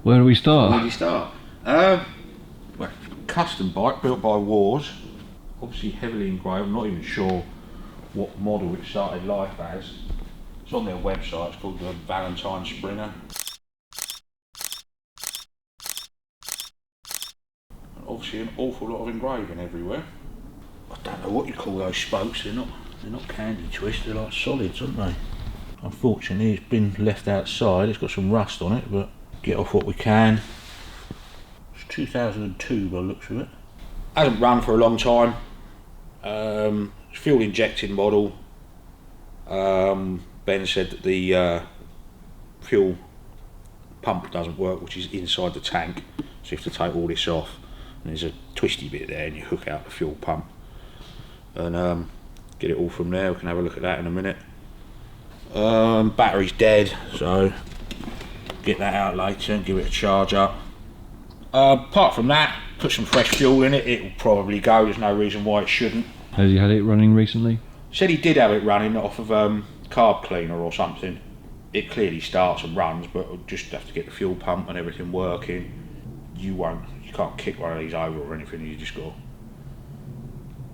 Where do we start? Where do you start? Well, custom bike built by Warrs, obviously heavily engraved. I'm not even sure what model it started life as. It's on their website. It's called the Valentine Springer. And obviously an awful lot of engraving everywhere. I don't know what you call those spokes. They're not candy twists. They're like solids, aren't they? Unfortunately, it's been left outside. It's got some rust on it, but get off what we can. It's 2002 by the looks of it. Hasn't run for a long time. Fuel injected model. Ben said that the fuel pump doesn't work, which is inside the tank, so you have to take all this off, and there's a twisty bit there and you hook out the fuel pump and get it all from there. We can have a look at that in a minute. Battery's dead, so get that out later and give it a charge up. Apart from that, put some fresh fuel in it, it'll probably go. There's no reason why it shouldn't. Has he had it running recently? Said he did have it running off of carb cleaner or something. It clearly starts and runs, but we'll just have to get the fuel pump and everything working. You can't kick one of these over or anything. You just got to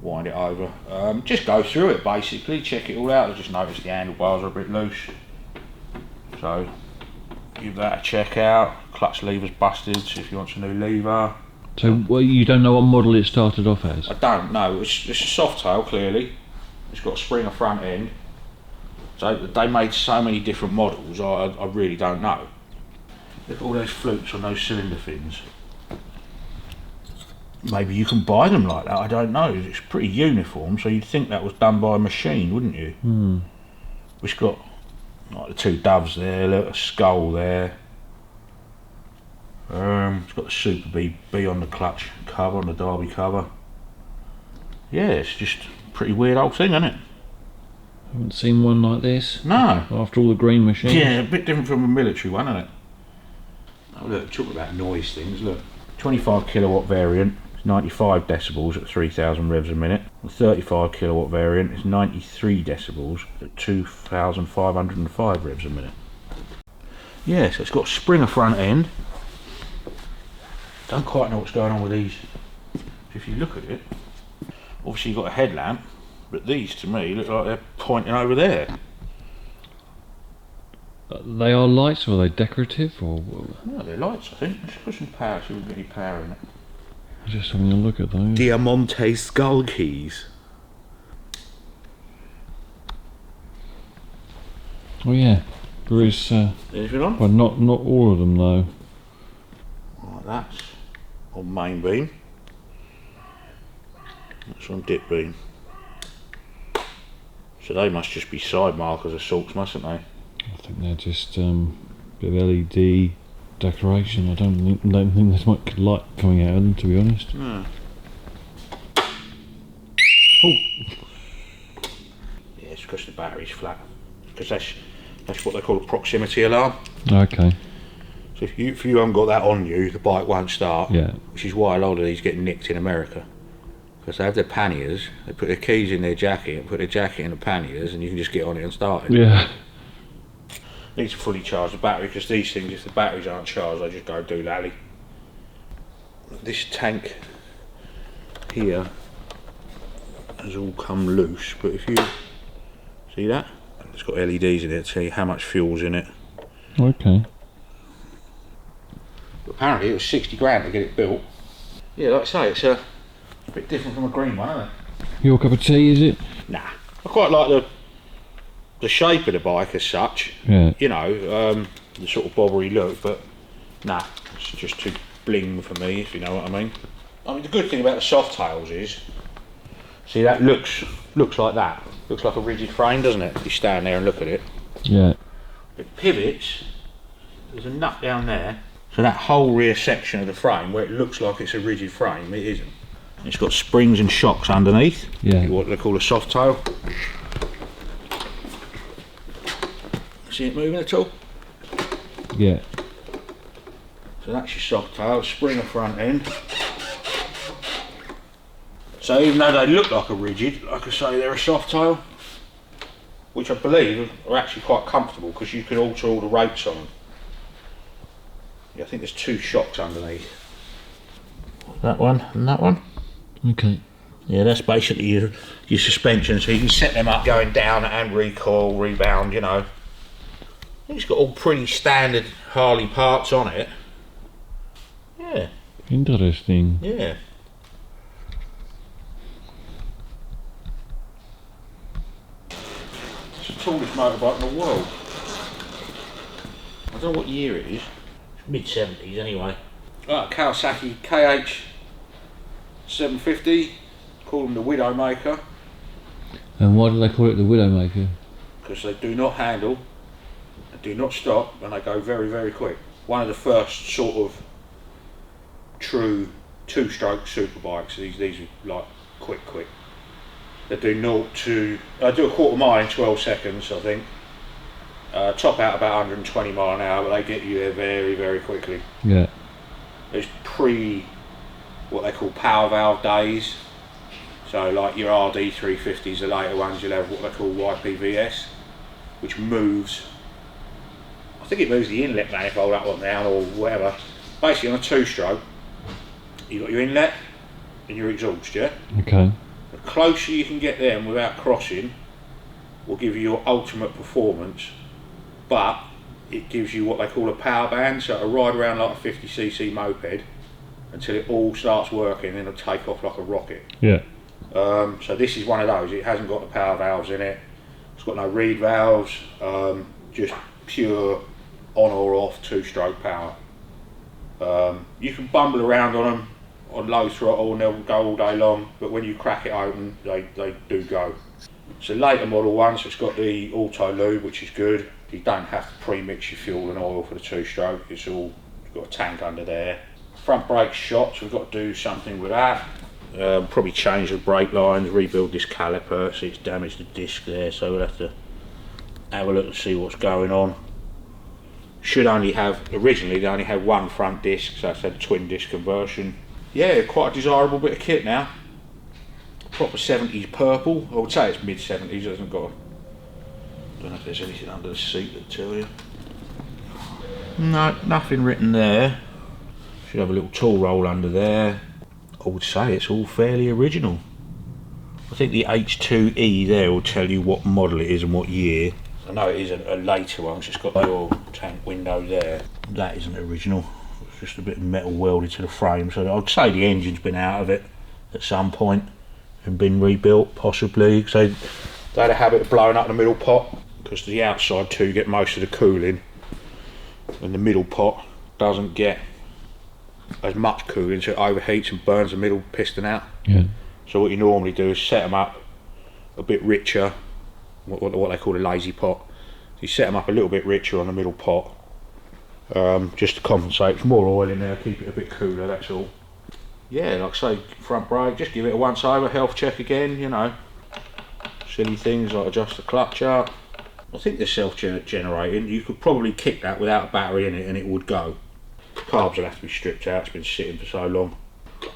wind it over. Just go through it basically, check it all out. I just noticed the handlebars are a bit loose, so give that a check out. Clutch lever's busted, so if you want a new lever. So well, you don't know what model it started off as? I don't know. It's a softail clearly. It's got a Springer front end. So they made so many different models. I really don't know. Look at all those flukes on those cylinder fins. Maybe you can buy them like that, I don't know. It's pretty uniform, so you'd think that was done by a machine, wouldn't you? Hmm. It's got like the two doves there, look, a skull there. It's got the Super B on the clutch cover, on the Derby cover. Yeah, it's just a pretty weird old thing, isn't it? Haven't seen one like this. No. After all the green machines. Yeah, a bit different from a military one, isn't it? Oh look, talking about noise things, look. 25 kilowatt variant. 95 decibels at 3000 revs a minute. The 35 kilowatt variant is 93 decibels at 2505 revs a minute. Yeah, so it's got a Springer front end. Don't quite know what's going on with these. If you look at it, obviously you've got a headlamp, but these to me look like they're pointing over there. They are lights, or are they decorative? Or No, they're lights, I think. Let's put some power, see if we can get any power in it. Just having a look at those. Diamante skull keys. Oh yeah, there is. Anything on? Well, not all of them though. Like that's on main beam. That's on dip beam. So they must just be side markers of sorts, mustn't they? I think they're just a bit of LED decoration. I don't think there's much light coming out of them, to be honest. No. Oh! Yeah, it's because the battery's flat. Because that's what they call a proximity alarm. Okay. So if you haven't got that on you, the bike won't start. Yeah. Which is why a lot of these get nicked in America. Because they have their panniers, they put their keys in their jacket, and put their jacket in the panniers, and you can just get on it and start it. Yeah. Need to fully charge the battery, because these things, if the batteries aren't charged, they just go doolally. This tank here has all come loose, but if you see that, it's got LEDs in it to tell you how much fuel's in it. Okay. But apparently it was 60 grand to get it built. Yeah, like I say, it's a bit different from a green one, isn't it? Your cup of tea, is it? Nah, I quite like the shape of the bike as such. Yeah. You know, the sort of bobbery look, but nah, it's just too bling for me, if you know what I mean. I mean, the good thing about the softails is, see, that looks like that. Looks like a rigid frame, doesn't it? You stand there and look at it. Yeah. It pivots. There's a nut down there. So that whole rear section of the frame, where it looks like it's a rigid frame, it isn't. It's got springs and shocks underneath. Yeah. What they call a softail. See it moving at all? Yeah. So that's your softail, Springer front end. So even though they look like a rigid, like I say, they're a softail, which I believe are actually quite comfortable because you can alter all the rates on them. Yeah, I think there's 2 shocks underneath. That one and that one. Okay. Yeah, that's basically your suspension, so you can set them up going down and recoil, rebound, you know. I think it's got all pretty standard Harley parts on it. Yeah. Interesting. Yeah. It's the tallest motorbike in the world. I don't know what year it is. It's mid-70s anyway. Right, Kawasaki KH750. Call them the Widowmaker. And why do they call it the Widowmaker? Because they do not handle and do not stop, and they go very, very quick. One of the first sort of true 2-stroke superbikes. These are like quick. They do 0 to, I do a quarter mile in 12 seconds, I think. Top out about 120 mile an hour, but they get you there very, very quickly. Yeah. It's pre what they call power valve days. So like your RD350s, the later ones, you'll have what they call YPVS, which moves, I think it moves the inlet manifold up or down or whatever. Basically on a 2-stroke, you've got your inlet and your exhaust, yeah? Okay. The closer you can get them without crossing will give you your ultimate performance, but it gives you what they call a power band, so it'll ride around like a 50cc moped until it all starts working, and it'll take off like a rocket. Yeah. So this is one of those. It hasn't got the power valves in it. It's got no reed valves. Just pure on or off 2-stroke power. You can bumble around on them on low throttle and they'll go all day long, but when you crack it open, they do go. It's a later model one, so it's got the auto lube, which is good. You don't have to pre-mix your fuel and oil for the 2-stroke. It's all, you've got a tank under there. Front brake shot, so we've got to do something with that. Probably change the brake lines, rebuild this caliper, see it's damaged the disc there, so we'll have to have a look and see what's going on. Should only have, originally they only had 1 front disc, so that's had a twin disc conversion. Yeah, quite a desirable bit of kit now. Proper 70s purple. I would say it's mid-70s, it hasn't got a, don't know if there's anything under the seat that tell you. No, nothing written there. Should have a little tool roll under there. I would say it's all fairly original. I think the H2E there will tell you what model it is and what year. I know it is a later one, it's just got the oil tank window there. That isn't original, it's just a bit of metal welded to the frame, so I'd say the engine's been out of it at some point and been rebuilt, possibly. So they had a habit of blowing up the middle pot, because the outside two get most of the cooling, and the middle pot doesn't get as much cooling, so it overheats and burns the middle piston out. Yeah. So what you normally do is set them up a bit richer, what they call a lazy pot. So you set them up a little bit richer on the middle pot, just to compensate for more oil in there, keep it a bit cooler, that's all. Yeah, like I say, front brake, just give it a once over, health check again, you know. Silly things like adjust the clutch up. I think they're self-generating. You could probably kick that without a battery in it and it would go. Carbs will have to be stripped out, it's been sitting for so long.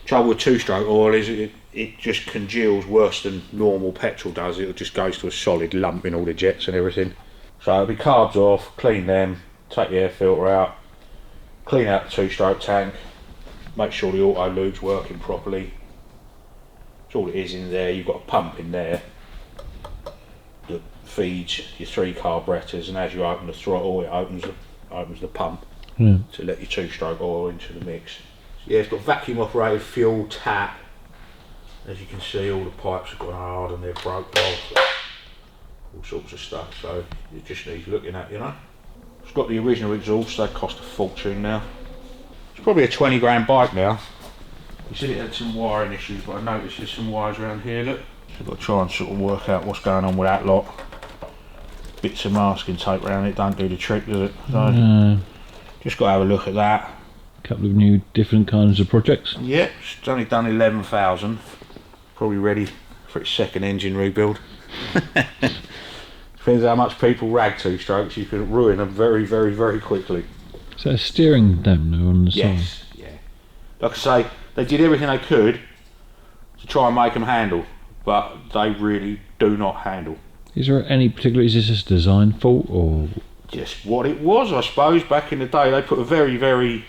Trouble with 2-stroke oil is it just congeals worse than normal petrol does. It just goes to a solid lump in all the jets and everything. So it'll be carbs off, clean them, take the air filter out, clean out the 2-stroke tank, make sure the auto lube's working properly. That's all it is in there. You've got a pump in there that feeds your 3 carburetors, and as you open the throttle it opens the pump. Yeah. To let your 2-stroke oil into the mix. So yeah, it's got vacuum operated fuel tap. As you can see, all the pipes have gone hard and they're broke off. All sorts of stuff, so it just needs looking at, you know. It's got the original exhaust, they cost a fortune now. It's probably a 20 grand bike now. You said it had some wiring issues, but I noticed there's some wires around here, look. So I've got to try and sort of work out what's going on with that lot. Bits of masking tape around it don't do the trick, does it? So, just got to have a look at that. A couple of new different kinds of projects. Yep, it's only done 11,000. Probably ready for its second engine rebuild. Depends how much people rag 2-strokes, you can ruin them very, very, very quickly. Is that a steering dampener on the side? Yes, yeah. Like I say, they did everything they could to try and make them handle, but they really do not handle. Is there any particular, is this a design fault or? just what it was, I suppose. Back in the day, they put a very, very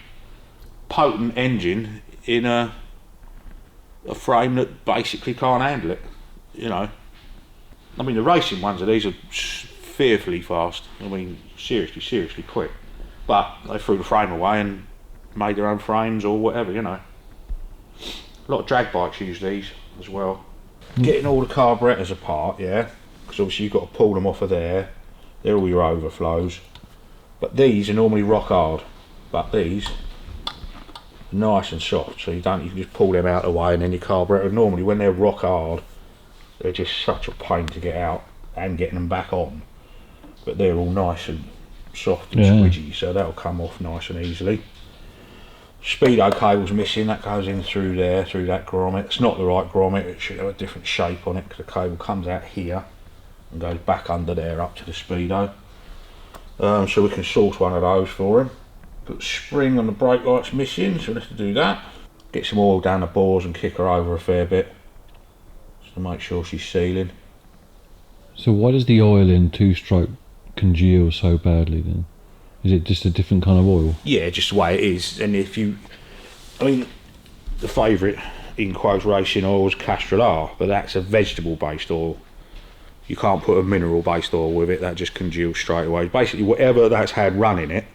potent engine in a frame that basically can't handle it. You know, I mean, the racing ones of these are fearfully fast. I mean, seriously quick. But they threw the frame away and made their own frames or whatever, you know. A lot of drag bikes use these as well. Getting all the carburettors apart, yeah, because obviously you've got to pull them off of there. They're all your overflows. But these are normally rock hard. But these are nice and soft, so you can just pull them out of the way, and then your carburetor, normally when they're rock hard, they're just such a pain to get out and getting them back on. But they're all nice and soft and squidgy, so that'll come off nice and easily. Speedo cable's missing, that goes in through there, through that grommet. It's not the right grommet, it should have a different shape on it, because the cable comes out here and goes back under there up to the Speedo. So we can source one of those for him. Put spring on the brake light's missing, so we'll have to do that. Get some oil down the bores and kick her over a fair bit, just to make sure she's sealing. So why does the oil in two-stroke congeal so badly then? Is it just a different kind of oil? Yeah, just the way it is. And if you, I mean, the favourite in quotes racing oil is Castrol R, but that's a vegetable based oil. You can't put a mineral based oil with it, that just congeals straight away. Basically whatever that's had run in it,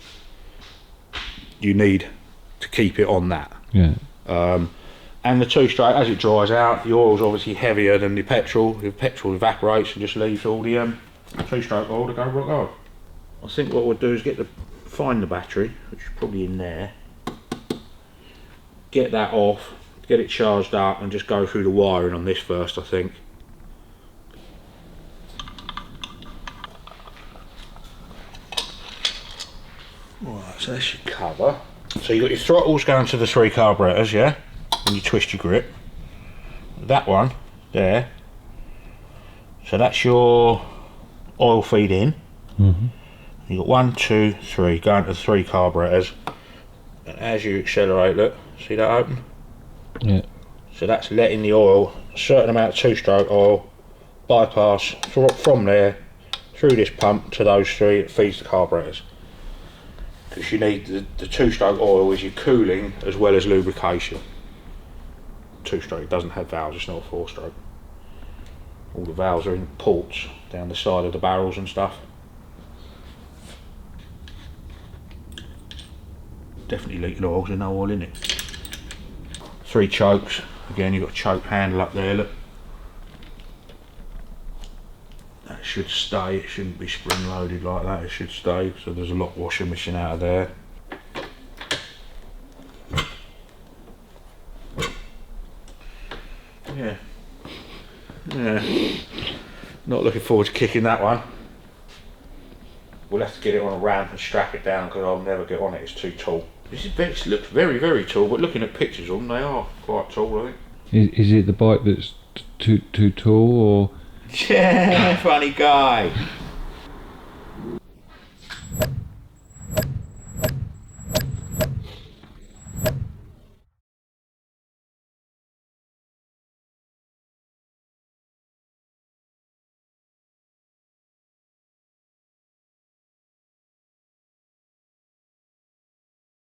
you need to keep it on that. Yeah. And the two-stroke, as it dries out, the oil's obviously heavier than the petrol. The petrol evaporates and just leaves all the two-stroke oil to go rock hard. I think what we'll do is find the battery, which is probably in there, get that off, get it charged up, and just go through the wiring on this first, I think. Right, so that should cover. So you've got your throttles going to the 3 carburetors, yeah? And you twist your grip. That one, there. So that's your oil feed in. Mm-hmm. You've got 1, 2, 3 going to the 3 carburetors, and as you accelerate, look, see that open? Yeah. So that's letting the oil, a certain amount of two-stroke oil, bypass from there through this pump to those 3 that feeds the carburetors. Because you need the two-stroke oil is your cooling as well as lubrication. Two-stroke doesn't have valves, it's not a 4-stroke. All the valves are in ports down the side of the barrels and stuff. Definitely leaking oil, there's no oil in it. 3 chokes, again you've got a choke handle up there, look. That should stay, it shouldn't be spring loaded like that, it should stay, so there's a lock washer missing out of there. Yeah, not looking forward to kicking that one. We'll have to get it on a ramp and strap it down, because I'll never get on it, it's too tall. This looks very, very tall, but looking at pictures of them, they are quite tall, I think. Is it the bike that's too tall, or? Yeah, funny guy.